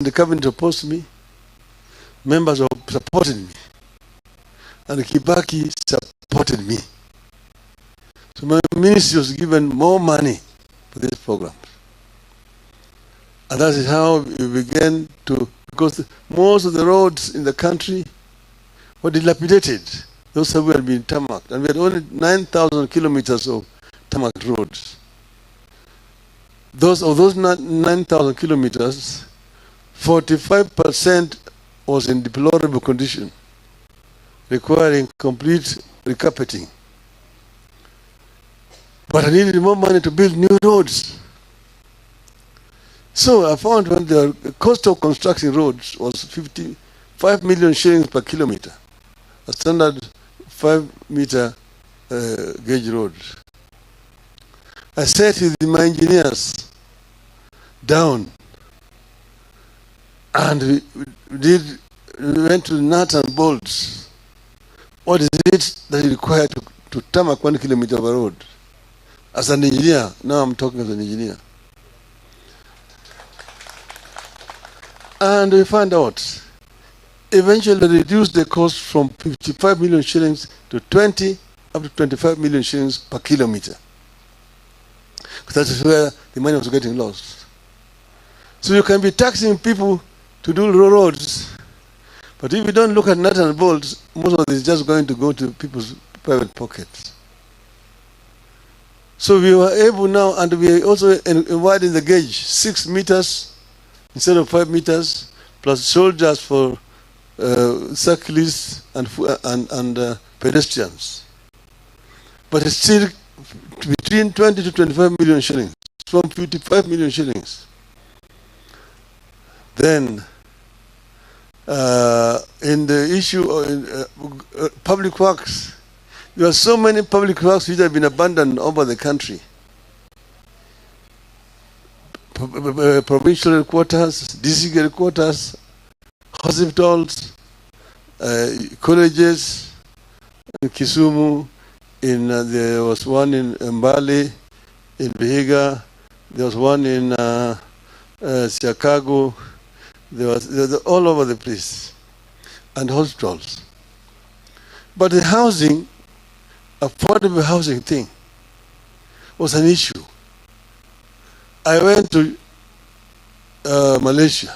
the cabinet opposed me, members supported me, and Kibaki supported me. So my ministry was given more money for this program. And that is how we began to, because most of the roads in the country were dilapidated. Those have been tarmacked. And we had only 9,000 kilometers of tarmacked roads. Of those 9,000 kilometers, 45% was in deplorable condition, requiring complete recarpeting. But I needed more money to build new roads. So I found when the cost of constructing roads was 55 million shillings per kilometer, a standard 5-meter gauge road. I sat with my engineers down, and we went to nuts and bolts. What is it that is required to tarmac 1 kilometer of a road? As an engineer, now I'm talking as an engineer. And we found out, eventually reduced the cost from 55 million shillings to 20 up to 25 million shillings per kilometer. Because that is where the money was getting lost. So you can be taxing people to do roads, but if you don't look at nuts and bolts, most of it is just going to go to people's private pockets. So we were able now, and we also widened the gauge 6 meters instead of 5 meters, plus soldiers for cyclists and pedestrians. But it's still between 20 to 25 million shillings, from 55 million shillings. Then, in the issue of public works, there are so many public works which have been abandoned over the country. Provincial headquarters, district headquarters, hospitals, colleges, in Kisumu, there was one in Mbale, in Vihiga, there was one in Chicago, there was all over the place, and hospitals. But the housing, affordable housing thing, was an issue. I went to Malaysia,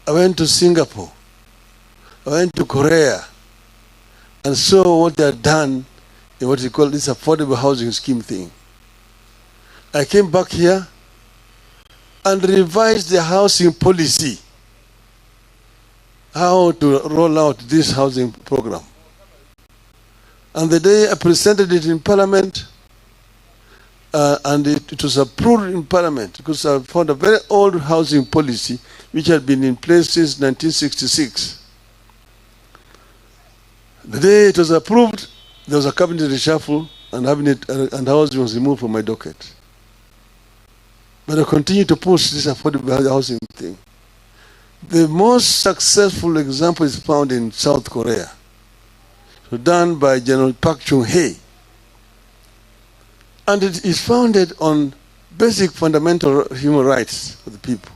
I went to Singapore, I went to Korea, and saw what they had done in what you call this affordable housing scheme thing. I came back here and revised the housing policy, how to roll out this housing program. And the day I presented it in Parliament, and it was approved in Parliament, because I found a very old housing policy which had been in place since 1966. The day it was approved, there was a cabinet reshuffle, and housing was removed from my docket. But I continue to push this affordable housing thing. The most successful example is found in South Korea, so done by General Park Chung-hee. And it is founded on basic fundamental human rights for the people.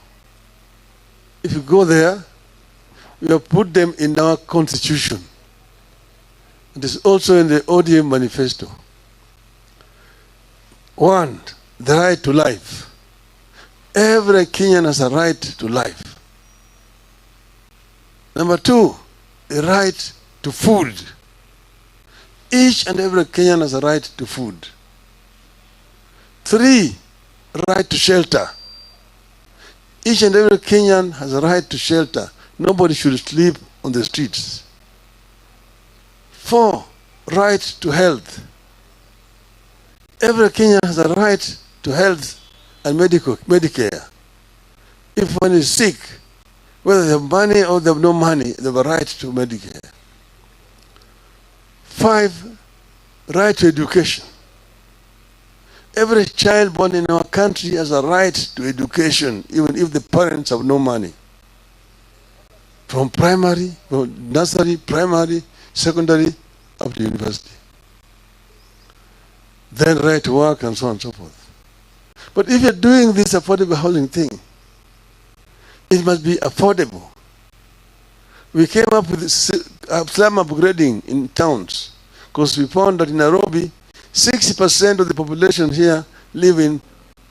If you go there, we have put them in our constitution. It is also in the ODM manifesto. 1, the right to life. Every Kenyan has a right to life. Number 2, the right to food. Each and every Kenyan has a right to food. 3, right to shelter. Each and every Kenyan has a right to shelter. Nobody should sleep on the streets. 4, right to health. Every Kenyan has a right to health and Medicare. If one is sick, whether they have money or they have no money, they have a right to Medicare. 5, right to education. Every child born in our country has a right to education, even if the parents have no money. From nursery, primary, secondary, up to university. Then right to work and so on and so forth. But if you're doing this affordable housing thing, it must be affordable. We came up with slum upgrading in towns because we found that in Nairobi, 60% of the population here live in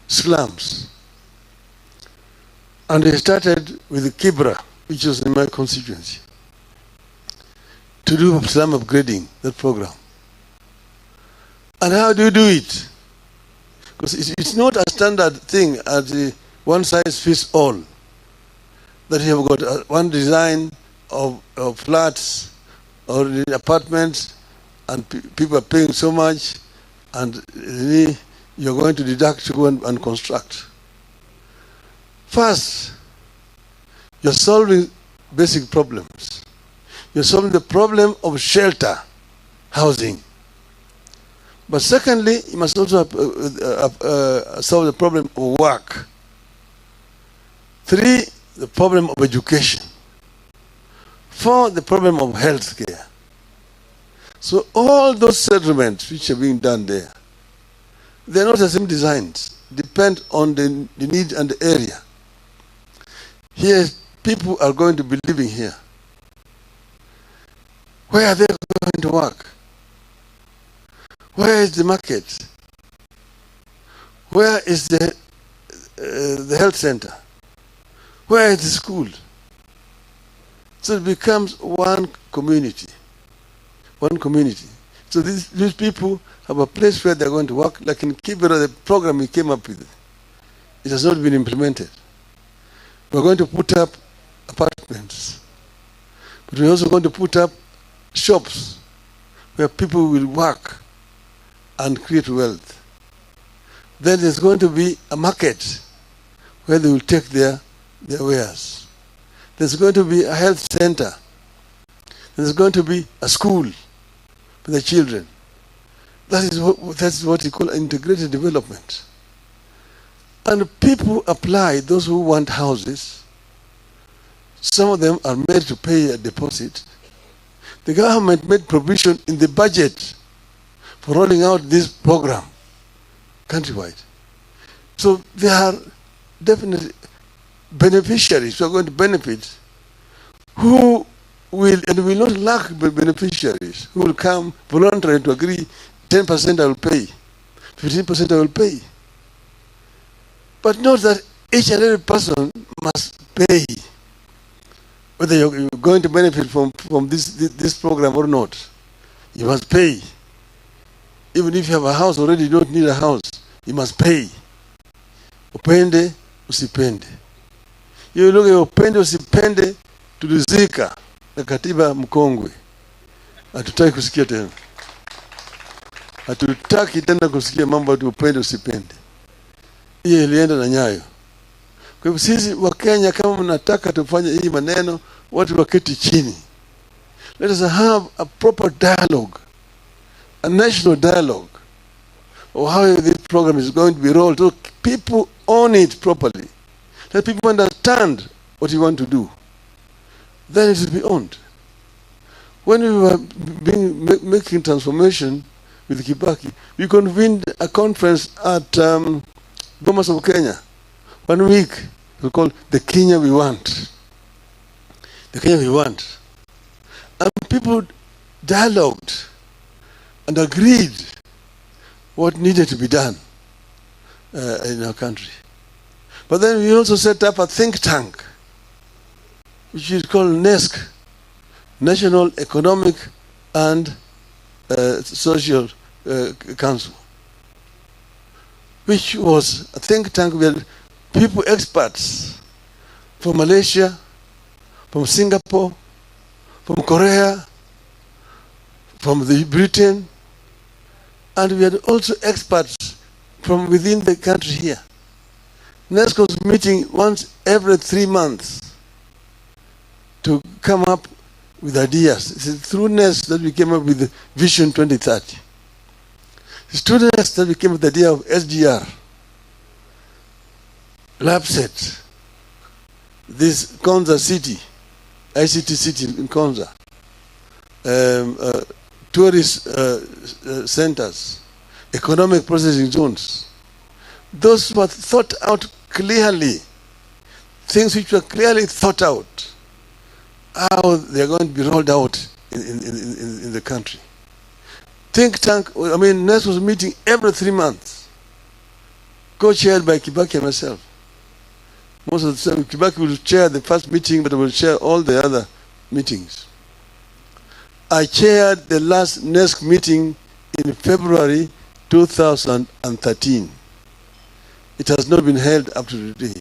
slums. And we started with Kibra, which was in my constituency, to do slum upgrading, that program. And how do you do it? Because it's not a standard thing as one size fits all. That you have got one design of flats or apartments, and people are paying so much, and you're going to deduct to go and construct. First, you're solving basic problems. You're solving the problem of shelter, housing. But secondly, you must also solve the problem of work. 3, the problem of education. 4, the problem of health care. So all those settlements which are being done there, they're not the same designs, depend on the need and the area. Here, people are going to be living here. Where are they going to work? Where is the market? Where is the health center? Where is the school? So it becomes one community. One community. So these people have a place where they're going to work. Like in Kibera, the program we came up with, it has not been implemented. We're going to put up apartments. But we're also going to put up shops where people will work and create wealth. Then there's going to be a market where they will take their wares. There's going to be a health center. There's going to be a school for the children. That's what we call integrated development. And people apply, those who want houses. Some of them are made to pay a deposit. The government made provision in the budget for rolling out this program countrywide. So they are definitely beneficiaries who are going to benefit, who will not lack beneficiaries who will come voluntarily to agree 10% I will pay, 15% I will pay. But not that each and every person must pay, whether you're going to benefit from this program or not. You must pay. Even if you have a house already, you don't need a house. You must pay. Upende, usipende. You look at upende, usipende, tulizika na katiba mkongwe. Hatutaki kusikia tena. Hatutaki tena kusikia mambo ya upende, usipende. Hiyo ilienda na nyayo. Kwa hivyo sisi wa Kenya, kama mnataka tufanye hii maneno, watu waketi chini. Let us have a proper dialogue, a national dialogue of how this program is going to be rolled, so people own it properly. Let people understand what you want to do. Then it will be owned. When we were making transformation with Kibaki, we convened a conference at Bomas of Kenya. 1 week, we called the Kenya We Want. The Kenya We Want. And people dialogued and agreed what needed to be done in our country. But then we also set up a think tank, which is called NESC, National Economic and Social Council, which was a think tank with people, experts from Malaysia, from Singapore, from Korea, from Britain, and we had also experts from within the country here. NESC was meeting once every 3 months to come up with ideas. It's through NESC that we came up with Vision 2030. It's through NESC that we came up with the idea of SGR, LabSet, this Konza city, ICT city in Konza, tourist centers, economic processing zones. Those were thought out clearly things which were clearly thought out, how they are going to be rolled out in the country. Think tank, I mean, NES was meeting every 3 months, co-chaired by Kibaki and myself. Most of the time, Kibaki will chair the first meeting, but I will chair all the other meetings. I chaired the last NESC meeting in February 2013. It has not been held up to today.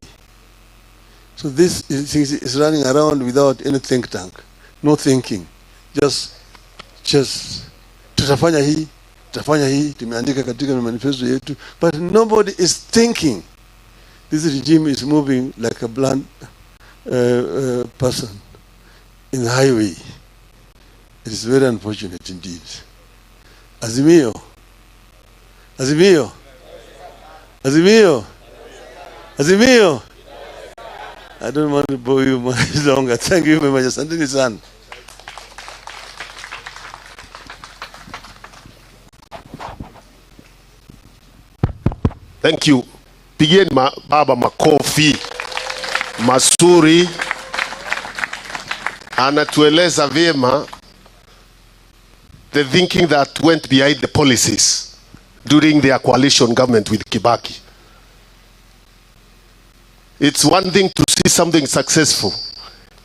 So this is running around without any think tank, no thinking, just tutafanya hii, tumeandika katika manifesto yetu, but nobody is thinking. This regime is moving like a blind person in the highway. It is very unfortunate indeed. Azimio. Azimio. Azimio. Azimio. I don't want to bore you much longer. Thank you very much. Asanteni sana. Thank you. Pigieni baba makofi mazuri. Anatueleza vyema the thinking that went behind the policies during their coalition government with Kibaki. It's one thing to see something successful.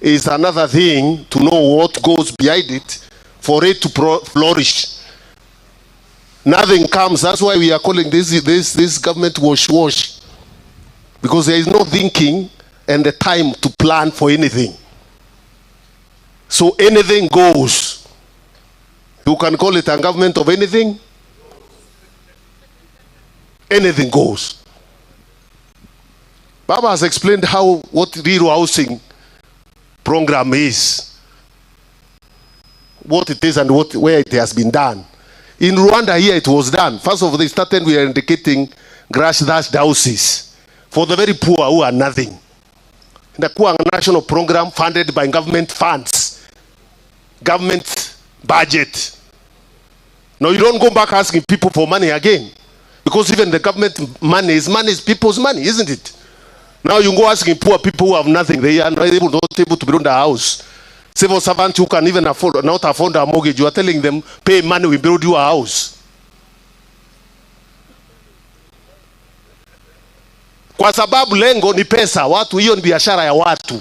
It's another thing to know what goes behind it for it to flourish. Nothing comes. That's why we are calling this government wash. Because there is no thinking and the time to plan for anything. So anything goes. You can call it a government of anything. Anything goes. Baba has explained what real housing program is, what it is and where it has been done. In Rwanda here it was done. First of all, they started with indicating grass-thatched houses for the very poor who are nothing. Inakuwa a national program funded by government funds, government budget. Now you don't go back asking people for money again, because even the government money is people's money, isn't it? Now you go asking poor people who have nothing, they are not able to build a house. Civil servants who can even not afford a mortgage, you are telling them, pay money, we build you a house. Kwa sababu lengo ni pesa, watu hiyo ni biashara ya watu.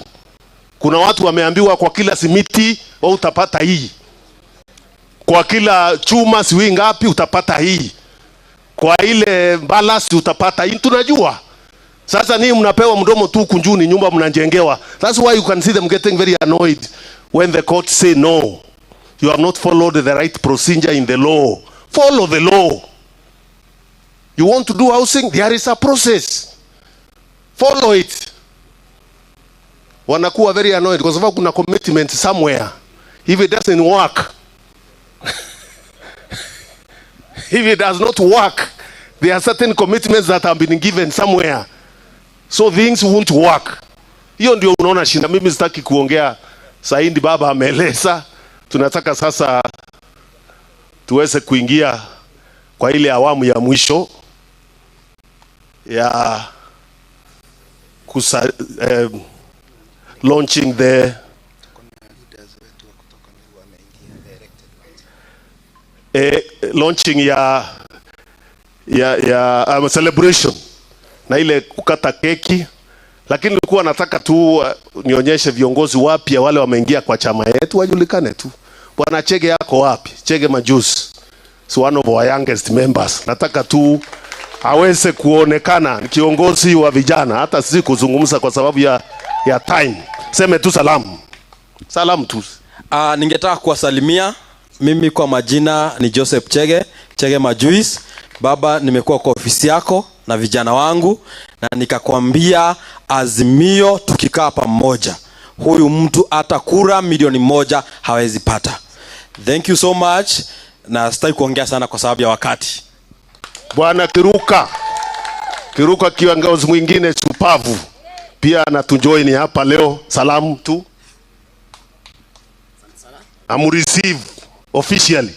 Kuna watu wameambiwa kwa kila simiti utapata hii. Kwa kila chuma siwi ngapi utapata hii. Kwa ile balasi utapata hii, tunajua. Sasa ni mnapewa mdomo tu kunjuni, nyumba mnajengewa. That's why you can see them getting very annoyed when the court say no. You have not followed the right procedure in the law. Follow the law. You want to do housing? There is a process. Follow it. Wanakuwa very annoyed because kuna commitment somewhere. If it doesn't work, if it does not work, there are certain commitments that have been given somewhere. So things won't work. Hiyo ndio unaona shinda. Mimi sitaki kuongea saindi, baba ameeleza. Tunataka sasa tuweze kuingia kwa ile awamu ya mwisho ya launching the launching ya celebration na ile kukata keki. Lakini nilikuwa nataka tu nionyeshe viongozi wapya wale wameingia kwa chama yetu wajulikane tu. Bwana Chege yako wapi? Chege Majusi, so one of our youngest members. Nataka tu aweze kuonekana ni kiongozi wa vijana, hata sisi kuzungumza kwa sababu ya time. Seme tu salamu. Salamu tu. Ningetaka kuwasalimia. Mimi kwa majina ni Joseph Chege Majusi. Baba, nimekuwa kwa ofisi yako na vijana wangu na nikakwambia Azimio tukikaa pamoja huyu mtu hata kura milioni 1 hawezi pata. Thank you so much, na sitaki kuongea sana kwa sababu ya wakati. Bwana Kiruka kiongozi mwingine shupavu pia anatujoin hapa leo. Salamu tu. Receive officially.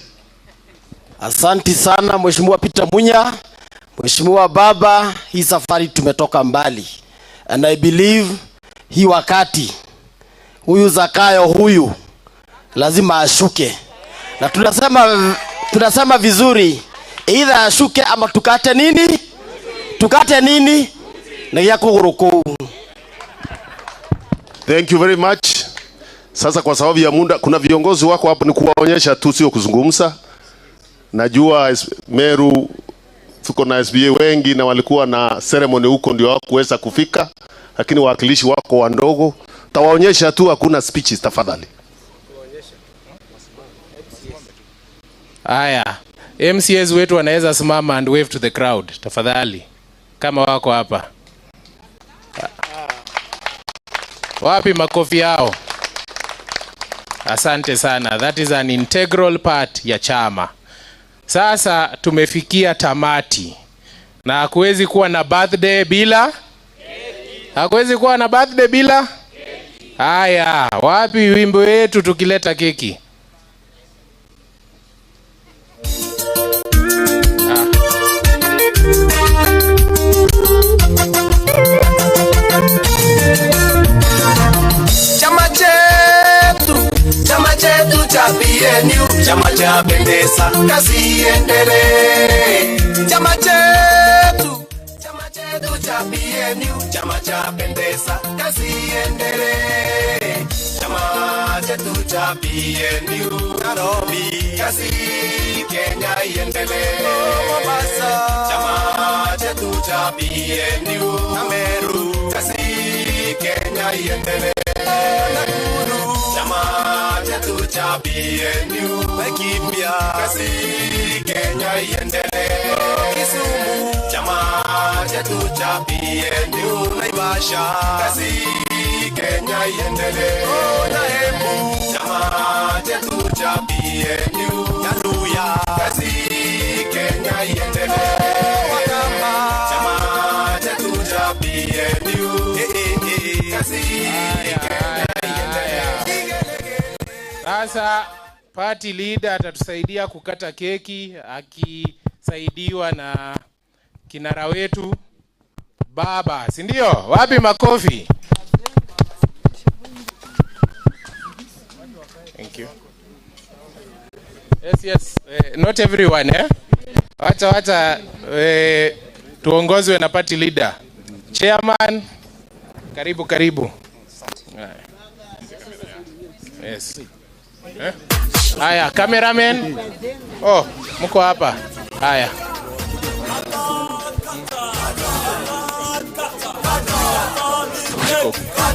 Asante sana Mheshimiwa Peter Munya. Mheshimiwa Baba, hii safari tumetoka mbali. And I believe hii wakati huyu Zakayo huyu lazima ashuke, na tunasema vizuri, either ashuke ama tukate nini na yako guruku. Thank you very much. Sasa kwa sababu ya muda, kuna viongozi wako hapo, ni kuwaonyesha tu, sio kuzungumza. Najua Meru tuko na SBA wengi na walikuwa na ceremony huko, ndio hawakuweza kufika, lakini wawakilishi wako wandogo, tawaonyesha tu, hakuna speeches tafadhali. Haya, MCAs wetu wanaweza simama and wave to the crowd tafadhali, kama wako hapa. Wapi makofi yao? Asante sana. That is an integral part ya chama. Sasa tumefikia tamati, na hakuwezi kuwa na birthday bila haya. Wapi wimbo wetu tukileta keki? Chama cha pendeza, kazi iendelee. Chama chetu cha PNU, chama cha pendeza, kazi iendelee. Chama chetu cha PNU, Nairobi, kazi Kenya iendelee. Mombasa, chama chetu cha PNU, Meru, kazi Kenya iendelee. Nakuru, chama chetu cha PNU, Laikipia, kazi Kenya iendelee. Kisumu, chama chetu cha PNU, Naivasha, kazi Kenya iendelee. Na Embu, chama chetu cha PNU, Nyaluya, kazi Kenya iendelee. Wakamba, chama chetu cha PNU, kazi Kenya iendelee. Sasa party leader atatusaidia kukata keki akisaidiwa na kinara wetu baba, si ndio? Wapi makofi? Thank you. Yes. Not everyone, Wacha tuongozwe na party leader. Chairman, karibu. Yes. Haya, cameraman. Oh, mko hapa. Haya.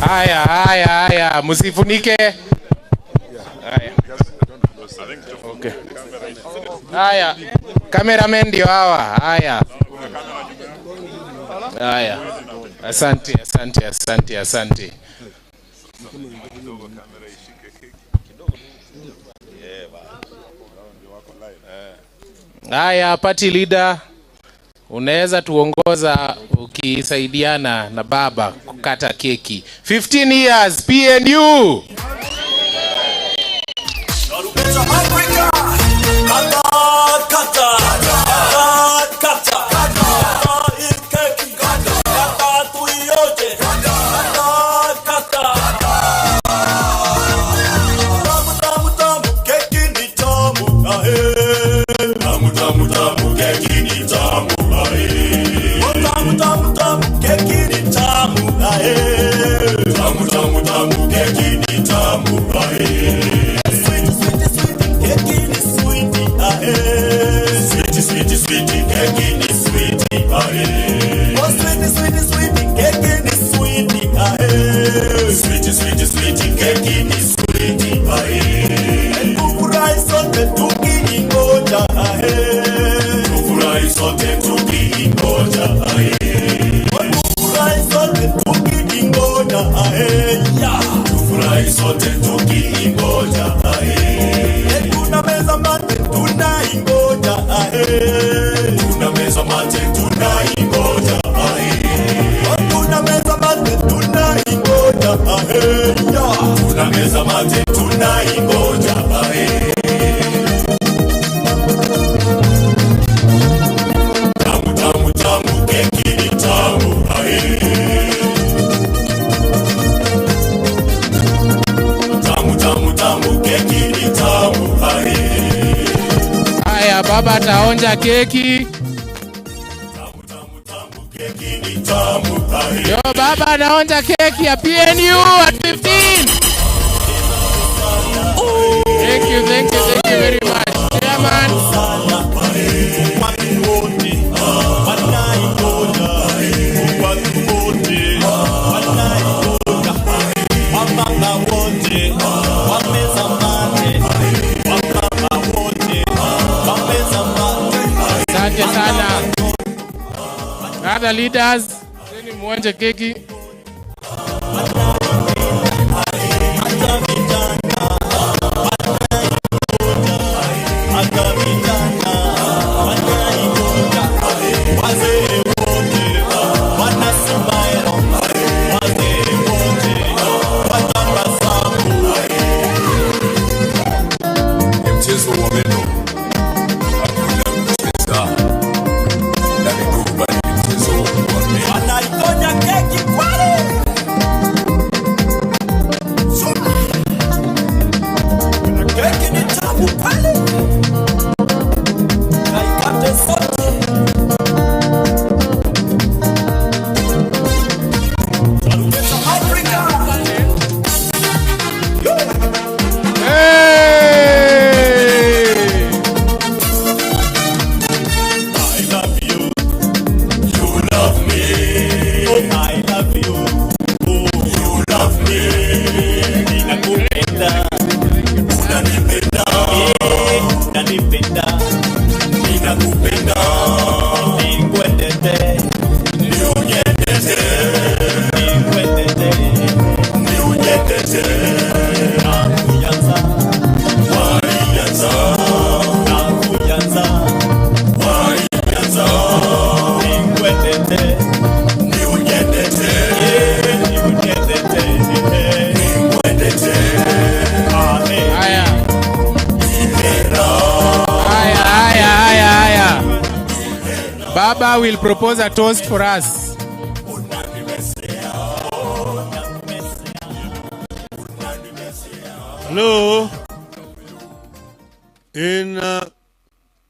Haya, msifunike. Haya. Okay. Haya, cameraman ndio hawa. Haya. Asante. Haya, party leader, unaweza tuongoza ukisaidiana na baba kukata keki. 15 years PNU. baba ataonja keki. Yo, baba anaonja keki ya PNU at 15. Thank you very much, Chairman. Asante sana. Other leaders, seni muonje keki. Baba will propose a toast for us. Hello. In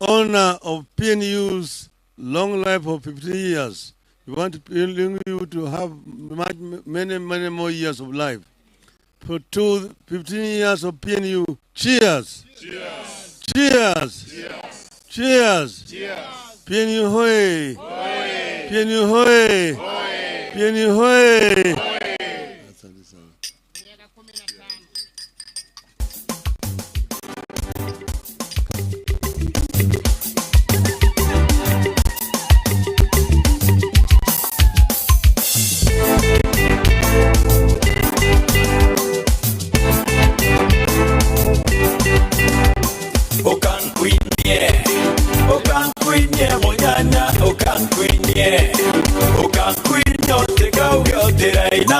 honor of PNU's long life of 15 years, we want you to have many more years of life. For 15 years of PNU, cheers! Cheers! Cheers! Cheers! Cheers! Cheers! PNU hoye! PNU hoye! PNU hoye! Okan kwinye, ote kau yo te reina.